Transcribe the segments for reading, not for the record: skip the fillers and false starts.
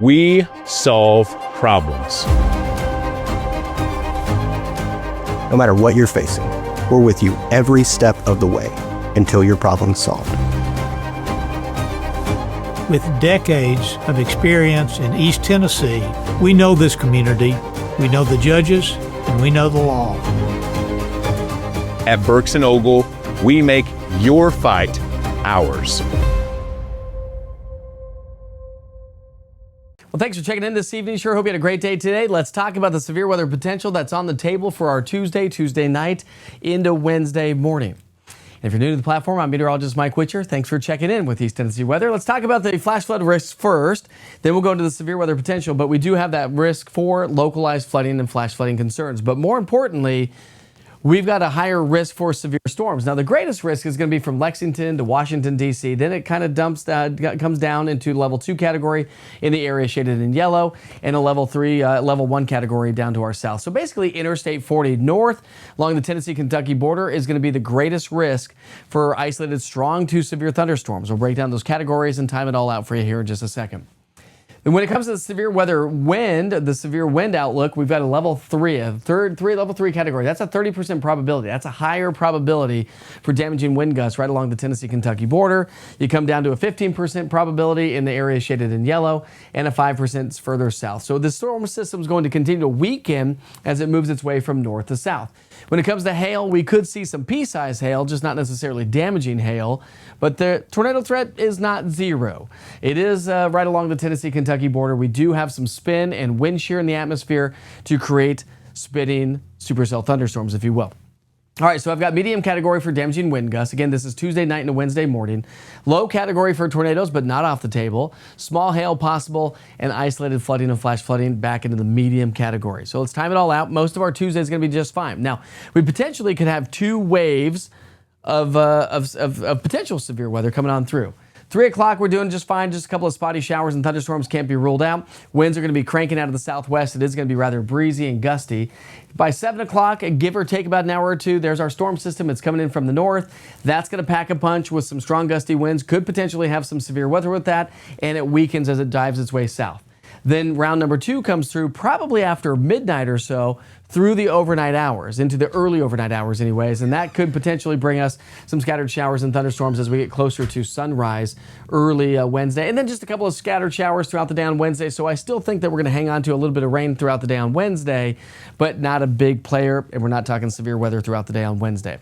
We solve problems. No matter what you're facing, we're with you every step of the way until your problem's solved. With decades of experience in East Tennessee, we know this community, we know the judges, and we know the law. At Burks & Ogle, we make your fight ours. Well, thanks for checking in this evening. Sure hope you had a great day today. Let's talk about the severe weather potential that's on the table for our Tuesday night into Wednesday morning. And if you're new to the platform, I'm meteorologist Mike Witcher. Thanks for checking in with East Tennessee weather. Let's talk about the flash flood risks first. Then we'll go into the severe weather potential. But we do have that risk for localized flooding and flash flooding concerns. But more importantly, we've got a higher risk for severe storms. Now, the greatest risk is going to be from Lexington to Washington, D.C. Then it kind of comes down into level 2 category in the area shaded in yellow, and a level 1 category down to our south. So basically, Interstate 40 north along the Tennessee-Kentucky border is going to be the greatest risk for isolated strong to severe thunderstorms. We'll break down those categories and time it all out for you here in just a second. And when it comes to the severe weather wind, the severe wind outlook, we've got a level 3, level 3 category. That's a 30% probability. That's a higher probability for damaging wind gusts right along the Tennessee-Kentucky border. You come down to a 15% probability in the area shaded in yellow and a 5% further south. So the storm system is going to continue to weaken as it moves its way from north to south. When it comes to hail, we could see some pea-sized hail, just not necessarily damaging hail, but the tornado threat is not zero. It is right along the Tennessee-Kentucky border. We do have some spin and wind shear in the atmosphere to create spitting supercell thunderstorms, if you will. All right, so I've got medium category for damaging wind gusts. Again, this is Tuesday night into Wednesday morning. Low category for tornadoes, but not off the table. Small hail possible, and isolated flooding and flash flooding back into the medium category. So let's time it all out. Most of our Tuesday is going to be just fine. Now, we potentially could have 2 waves of potential severe weather coming on through. 3 o'clock, we're doing just fine. Just a couple of spotty showers and thunderstorms can't be ruled out. Winds are going to be cranking out of the southwest. It is going to be rather breezy and gusty. By 7 o'clock, give or take about an hour or two, there's our storm system. It's coming in from the north. That's going to pack a punch with some strong gusty winds. Could potentially have some severe weather with that, and it weakens as it dives its way south. Then round number 2 comes through probably after midnight or so through the overnight hours, into the early overnight hours anyways, and that could potentially bring us some scattered showers and thunderstorms as we get closer to sunrise early Wednesday, and then just a couple of scattered showers throughout the day on Wednesday. So I still think that we're going to hang on to a little bit of rain throughout the day on Wednesday, but not a big player, and we're not talking severe weather throughout the day on Wednesday.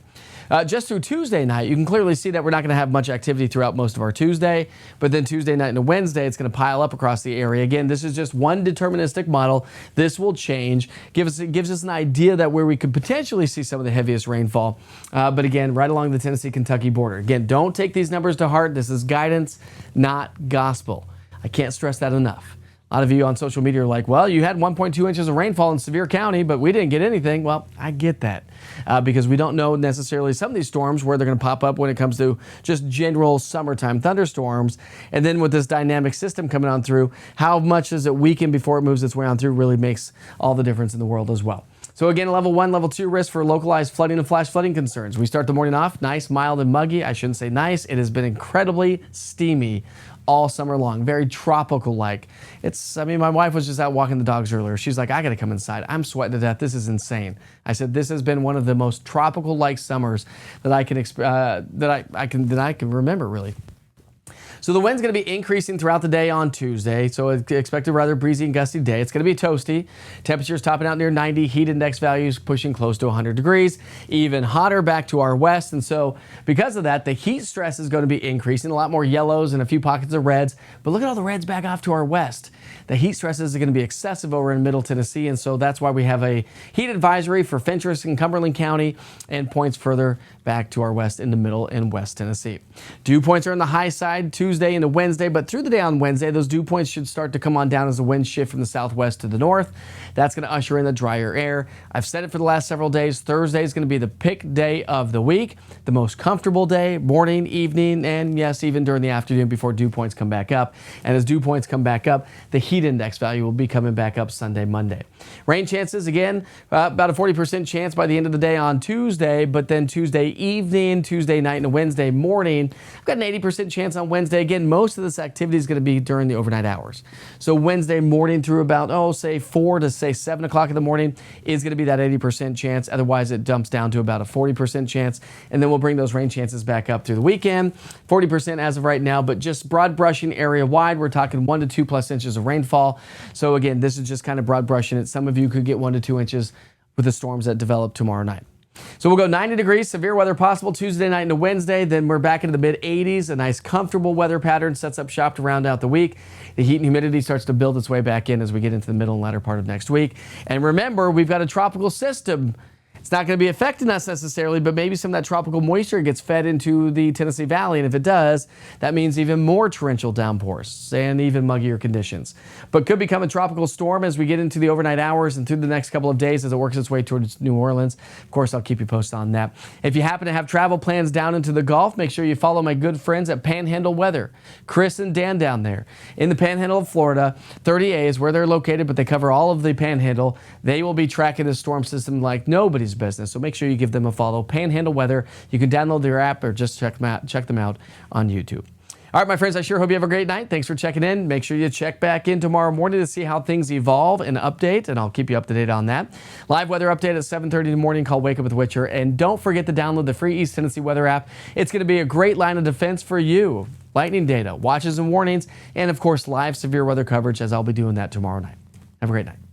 Just through Tuesday night, you can clearly see that we're not going to have much activity throughout most of our Tuesday, but then Tuesday night into Wednesday, it's going to pile up across the area. Again, this is just one deterministic model. This will change. It gives us an idea that where we could potentially see some of the heaviest rainfall, but again, right along the Tennessee-Kentucky border. Again, don't take these numbers to heart. This is guidance, not gospel. I can't stress that enough. A lot of you on social media are like, well, you had 1.2 inches of rainfall in Sevier County, but we didn't get anything. Well, I get that because we don't know necessarily some of these storms where they're going to pop up when it comes to just general summertime thunderstorms. And then with this dynamic system coming on through, how much does it weaken before it moves its way on through really makes all the difference in the world as well. So again, level 1, level 2 risk for localized flooding and flash flooding concerns. We start the morning off nice, mild, and muggy. I shouldn't say nice. It has been incredibly steamy all summer long, very tropical-like. My wife was just out walking the dogs earlier. She's like, I gotta come inside. I'm sweating to death. This is insane. I said, this has been one of the most tropical-like summers that I can remember, really. So the wind's going to be increasing throughout the day on Tuesday, so expect a rather breezy and gusty day. It's going to be toasty. Temperatures topping out near 90, heat index values pushing close to 100 degrees, even hotter back to our west. And so because of that, the heat stress is going to be increasing, a lot more yellows and a few pockets of reds. But look at all the reds back off to our west. The heat stresses are going to be excessive over in Middle Tennessee, and so that's why we have a heat advisory for Fentress and Cumberland County and points further back to our west into Middle and West Tennessee. Dew points are on the high side Tuesday into Wednesday, but through the day on Wednesday, those dew points should start to come on down as the winds shift from the southwest to the north. That's going to usher in the drier air. I've said it for the last several days. Thursday is going to be the pick day of the week, the most comfortable day, morning, evening, and yes, even during the afternoon before dew points come back up. And as dew points come back up, the the heat index value will be coming back up Sunday, Monday. Rain chances, again, about a 40% chance by the end of the day on Tuesday, but then Tuesday evening, Tuesday night, and Wednesday morning, I've got an 80% chance on Wednesday. Again, most of this activity is going to be during the overnight hours. So Wednesday morning through about, say 4 to say 7 o'clock in the morning is going to be that 80% chance. Otherwise, it dumps down to about a 40% chance, and then we'll bring those rain chances back up through the weekend. 40% as of right now, but just broad brushing area wide. We're talking 1 to 2 plus inches of rainfall. So again, this is just kind of broad brushing it. Some of you could get 1 to 2 inches with the storms that develop tomorrow night. So we'll go 90 degrees, severe weather possible Tuesday night into Wednesday. Then we're back into the mid 80s. A nice comfortable weather pattern sets up shop to round out the week. The heat and humidity starts to build its way back in as we get into the middle and latter part of next week. And remember, we've got a tropical system. It's not going to be affecting us necessarily, but maybe some of that tropical moisture gets fed into the Tennessee Valley. And if it does, that means even more torrential downpours and even muggier conditions. But could become a tropical storm as we get into the overnight hours and through the next couple of days as it works its way towards New Orleans. Of course, I'll keep you posted on that. If you happen to have travel plans down into the Gulf, make sure you follow my good friends at Panhandle Weather. Chris and Dan down there in the Panhandle of Florida. 30A is where they're located, but they cover all of the Panhandle. They will be tracking the storm system like nobody's business. So make sure you give them a follow. Panhandle Weather. You can download their app or just check them out on YouTube. All right, my friends, I sure hope you have a great night. Thanks for checking in. Make sure you check back in tomorrow morning to see how things evolve and update, and I'll keep you up to date on that. Live weather update at 7:30 in the morning called Wake Up with Witcher. And don't forget to download the free East Tennessee Weather app. It's going to be a great line of defense for you. Lightning data, watches and warnings, and of course, live severe weather coverage, as I'll be doing that tomorrow night. Have a great night.